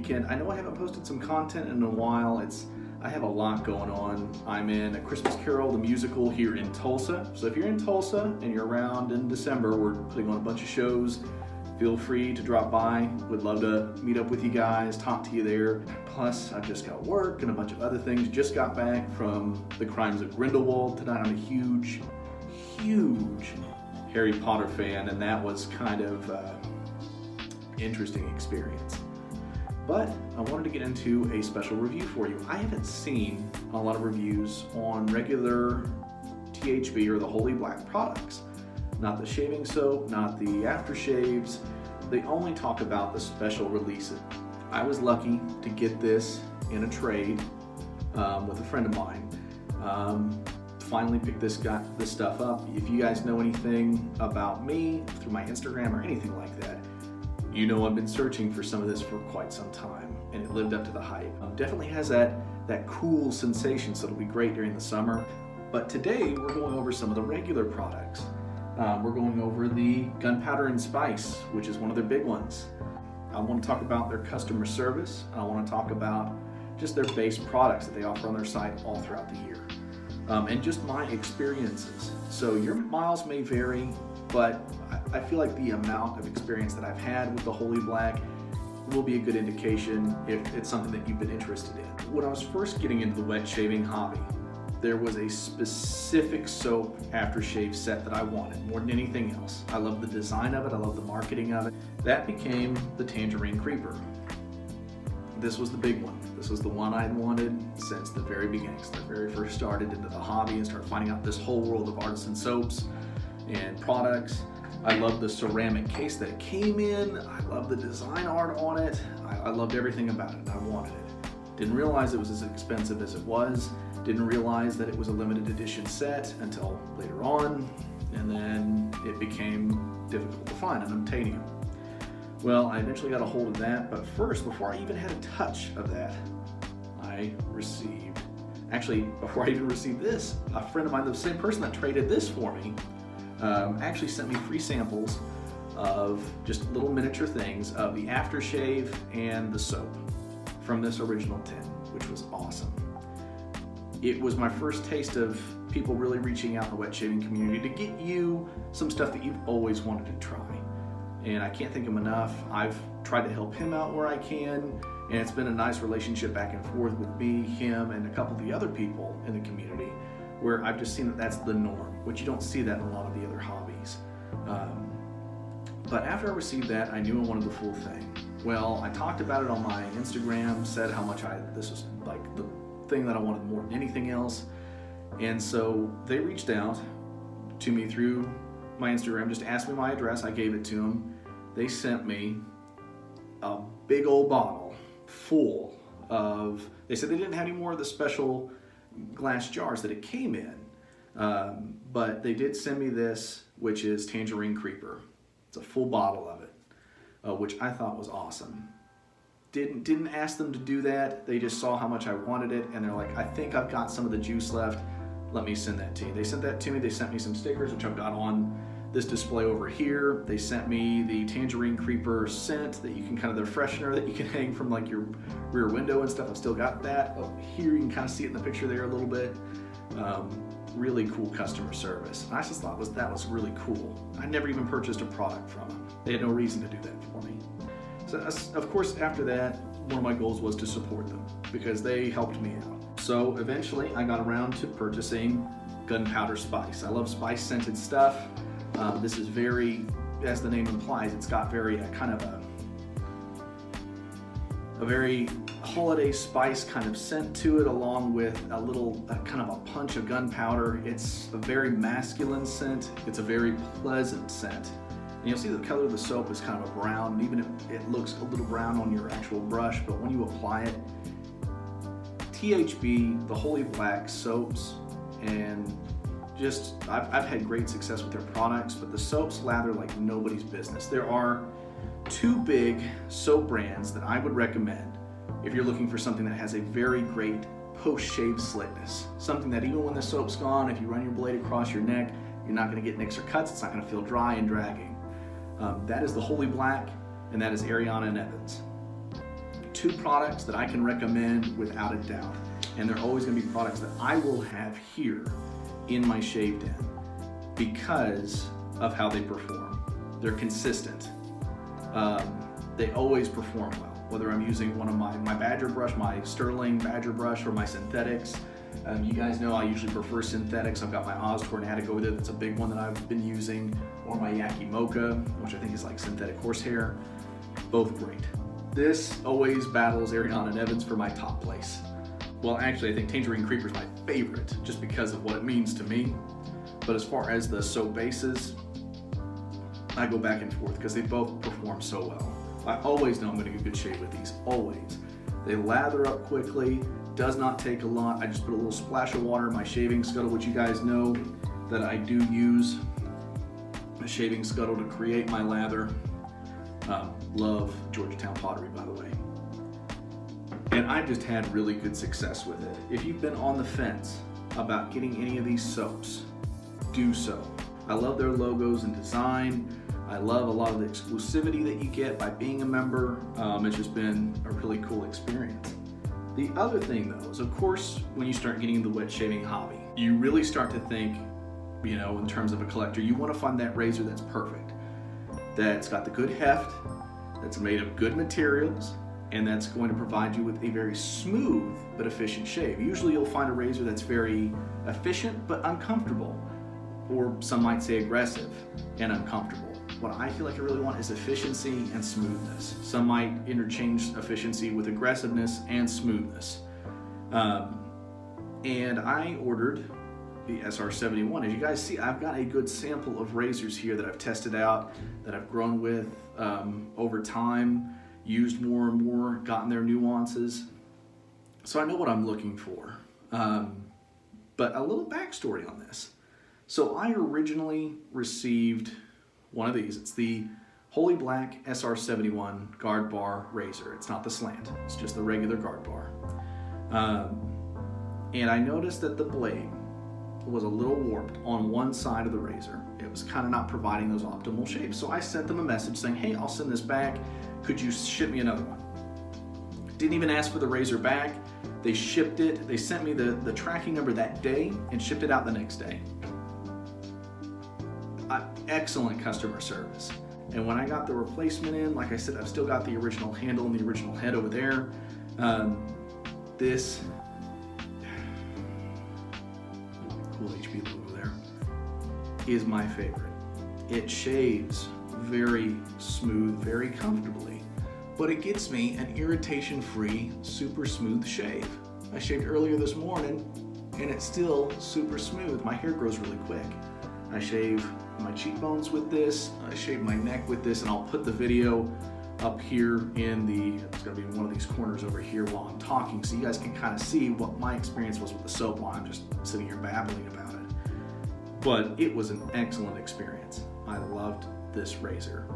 weekend. I know I haven't posted some content in a while. I have a lot going on. I'm in A Christmas Carol, the musical, here in Tulsa. So if you're in Tulsa and you're around in December, we're putting on a bunch of shows. Feel free to drop by. Would love to meet up with you guys, talk to you there. Plus, I've just got work and a bunch of other things. Just got back from The Crimes of Grindelwald tonight. I'm a huge Harry Potter fan, and that was kind of interesting experience. But I wanted to get into a special review for you. I haven't seen a lot of reviews on regular THB or the Holy Black products. Not the shaving soap, not the aftershaves. They only talk about the special releases. I was lucky to get this in a trade with a friend of mine. Finally picked this stuff up. If you guys know anything about me through my Instagram or anything like that, you know I've been searching for some of this for quite some time, and it lived up to the hype. Definitely has that cool sensation, so it'll be great during the summer. But today we're going over some of the regular products. We're going over the Gunpowder Space, which is one of their big ones. I want to talk about their customer service, and I want to talk about just their base products that they offer on their site all throughout the year. And just my experiences. So your miles may vary, but I feel like the amount of experience that I've had with the Holy Black will be a good indication if it's something that you've been interested in. When I was first getting into the wet shaving hobby, there was a specific soap aftershave set that I wanted more than anything else. I love the design of it, I love the marketing of it. That became the Tangerine Creeper. This was the big one. This was the one I'd wanted since the very beginning, since I very first started into the hobby and started finding out this whole world of artisan soaps and products. I love the ceramic case that it came in. I love the design art on it. I loved everything about it, and I wanted it. Didn't realize it was as expensive as it was. Didn't realize that it was a limited edition set until later on, and then it became difficult to find, an unobtainium. Well, I eventually got a hold of that, but first, before I even had a touch of that, before I even received this, a friend of mine, the same person that traded this for me, actually sent me free samples of just little miniature things of the aftershave and the soap from this original tin, which was awesome. It was my first taste of people really reaching out in the wet shaving community to get you some stuff that you've always wanted to try. And I can't thank him enough. I've tried to help him out where I can, and it's been a nice relationship back and forth with me, him, and a couple of the other people in the community where I've just seen that that's the norm, which you don't see that in a lot of the other hobbies. But after I received that, I knew I wanted the full thing. Well, I talked about it on my Instagram, said how much this was like the thing that I wanted more than anything else. And so they reached out to me through my Instagram, just asked me my address, I gave it to them. They sent me a big old bottle full of, they said they didn't have any more of the special glass jars that it came in, but they did send me this, which is Tangerine Creeper. It's a full bottle of it, which I thought was awesome. Didn't ask them to do that. They just saw how much I wanted it, and they're like, I think I've got some of the juice left. Let me send that to you. They sent that to me. They sent me some stickers, which I've got on this display over here. They sent me the Tangerine Creeper scent that you can the freshener that you can hang from like your rear window and stuff. I've still got that. Oh, here you can kind of see it in the picture there a little bit. Really cool customer service. And I just thought that was really cool. I never even purchased a product from them. They had no reason to do that for me. So of course, after that, one of my goals was to support them because they helped me out. So eventually I got around to purchasing Gunpowder Space. I love spice scented stuff. This is very, as the name implies, it's got very a very holiday spice kind of scent to it, along with a little kind of a punch of gunpowder. It's a very masculine scent. It's a very pleasant scent. And you'll see the color of the soap is kind of a brown, even if it looks a little brown on your actual brush, but when you apply it, THB, the Holy Black soaps, and just, I've had great success with their products, but the soaps lather like nobody's business. There are two big soap brands that I would recommend if you're looking for something that has a very great post-shave slickness. Something that even when the soap's gone, if you run your blade across your neck, you're not going to get nicks or cuts. It's not going to feel dry and dragging. That is the Holy Black, and that is Ariana and Evans. two products that I can recommend without a doubt, and they're always going to be products that I will have here in my shave den because of how they perform. They're consistent. They always perform well, whether I'm using one of my Badger brush, my Sterling Badger brush, or my synthetics. You guys know I usually prefer synthetics. I've got my Oz Tornadic with it. That's a big one that I've been using, or my Yaki Mocha, which I think is like synthetic horsehair. Both great. This always battles Ariana and Evans for my top place. Well, actually, I think Tangerine Creeper is my favorite just because of what it means to me. But as far as the soap bases, I go back and forth because they both perform so well. I always know I'm going to get a good shave with these, always. They lather up quickly, does not take a lot. I just put a little splash of water in my shaving scuttle, which you guys know that I do use a shaving scuttle to create my lather. Love Georgetown pottery, by the way. And I've just had really good success with it. If you've been on the fence about getting any of these soaps, do so. I love their logos and design. I love a lot of the exclusivity that you get by being a member. It's just been a really cool experience. The other thing though is, of course, when you start getting into the wet shaving hobby, you really start to think, you know, in terms of a collector, you want to find that razor that's perfect, that's got the good heft, that's made of good materials, and that's going to provide you with a very smooth but efficient shave. Usually you'll find a razor that's very efficient but uncomfortable, or some might say aggressive and uncomfortable. What I feel like I really want is efficiency and smoothness. Some might interchange efficiency with aggressiveness and smoothness. And I ordered the SR71. As you guys see, I've got a good sample of razors here that I've tested out, that I've grown with over time, used more and more, gotten their nuances. So I know what I'm looking for. But a little backstory on this. So I originally received one of these. It's the Holy Black SR71 guard bar razor. It's not the slant, it's just the regular guard bar. And I noticed that the blade was a little warped on one side of the razor. It was kind of not providing those optimal shapes. So I sent them a message saying, hey, I'll send this back. Could you ship me another one? Didn't even ask for the razor back. They shipped it. They sent me the tracking number that day and shipped it out the next day. Excellent customer service. And when I got the replacement in, like I said, I've still got the original handle and the original head over there. This cool HB logo there is my favorite. It shaves very smooth, very comfortably, but it gets me an irritation-free, super smooth shave. I shaved earlier this morning and it's still super smooth. My hair grows really quick. I shave my cheekbones with this, I shave my neck with this, and I'll put the video up here in it's gonna be in one of these corners over here while I'm talking, so you guys can kind of see what my experience was with the soap while I'm just sitting here babbling about it. But it was an excellent experience. I loved this razor.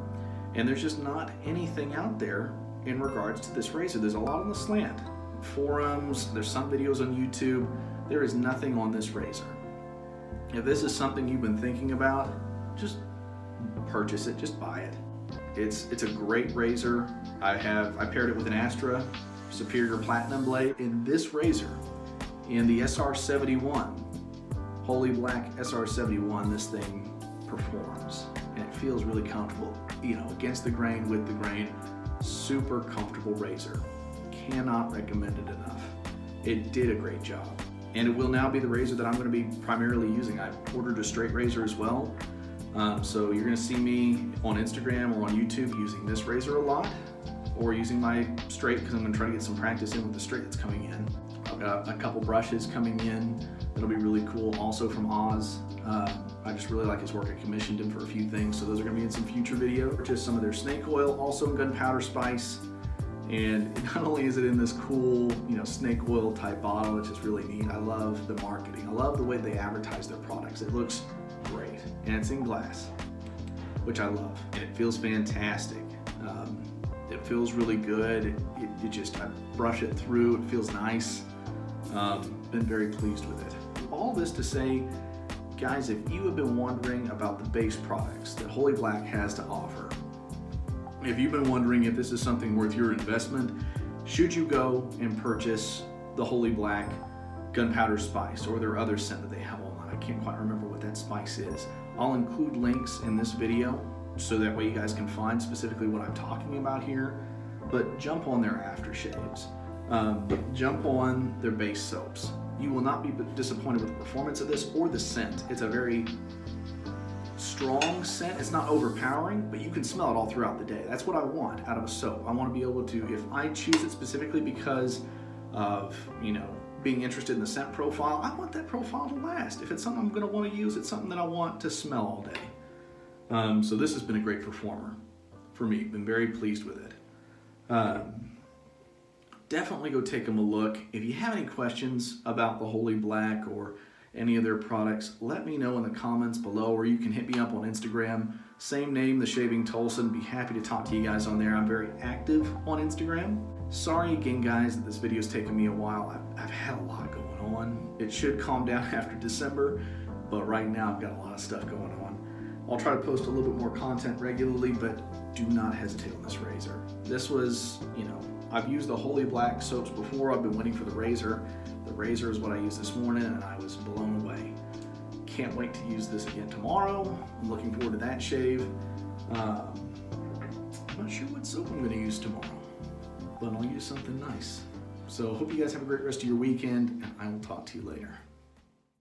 And there's just not anything out there in regards to this razor. There's a lot on the slant. Forums, there's some videos on YouTube. There is nothing on this razor. If this is something you've been thinking about, just purchase it, just buy it. It's a great razor. I paired it with an Astra Superior Platinum blade. In this razor, in the SR71, Holy Black SR71, this thing performs and it feels really comfortable, you know, against the grain, with the grain. Super comfortable razor. Cannot recommend it enough. It did a great job. And it will now be the razor that I'm going to be primarily using. I've ordered a straight razor as well. So you're going to see me on Instagram or on YouTube using this razor a lot, or using my straight, because I'm going to try to get some practice in with the straight that's coming in. I've got a couple brushes coming in that'll be really cool, also from Oz. I just really like his work. I commissioned him for a few things, so those are going to be in some future videos. Just some of their snake oil, also Gunpowder Space. And not only is it in this cool, you know, snake oil type bottle, which is really neat. I love the marketing. I love the way they advertise their products. It looks great, and it's in glass, which I love, and it feels fantastic. It feels really good. I brush it through. It feels nice. Been very pleased with it. All this to say, guys, if you have been wondering about the base products that Holy Black has to offer, if you've been wondering if this is something worth your investment, should you go and purchase the Holy Black Gunpowder Spice or their other scent that they have online. I can't quite remember what that spice is. I'll include links in this video so that way you guys can find specifically what I'm talking about here, but jump on their aftershaves. Jump on their base soaps. You will not be disappointed with the performance of this or the scent. It's a very strong scent. It's not overpowering, but you can smell it all throughout the day. That's what I want out of a soap. I want to be able to, if I choose it specifically because of, being interested in the scent profile, I want that profile to last. If it's something I'm going to want to use, it's something that I want to smell all day. So this has been a great performer for me. Been very pleased with it. Definitely go take them a look. If you have any questions about the Holy Black or any of their products, let me know in the comments below, or you can hit me up on Instagram. Same name, The Shaving Tolson. Be happy to talk to you guys on there. I'm very active on Instagram. Sorry again, guys, that this video's taken me a while. I've had a lot going on. It should calm down after December, but right now I've got a lot of stuff going on. I'll try to post a little bit more content regularly, but do not hesitate on this razor. This was, I've used the Holy Black soaps before. I've been waiting for the razor. The razor is what I used this morning, and I was blown away. Can't wait to use this again tomorrow. I'm looking forward to that shave. I'm not sure what soap I'm going to use tomorrow, but I'll use something nice. So hope you guys have a great rest of your weekend, and I will talk to you later.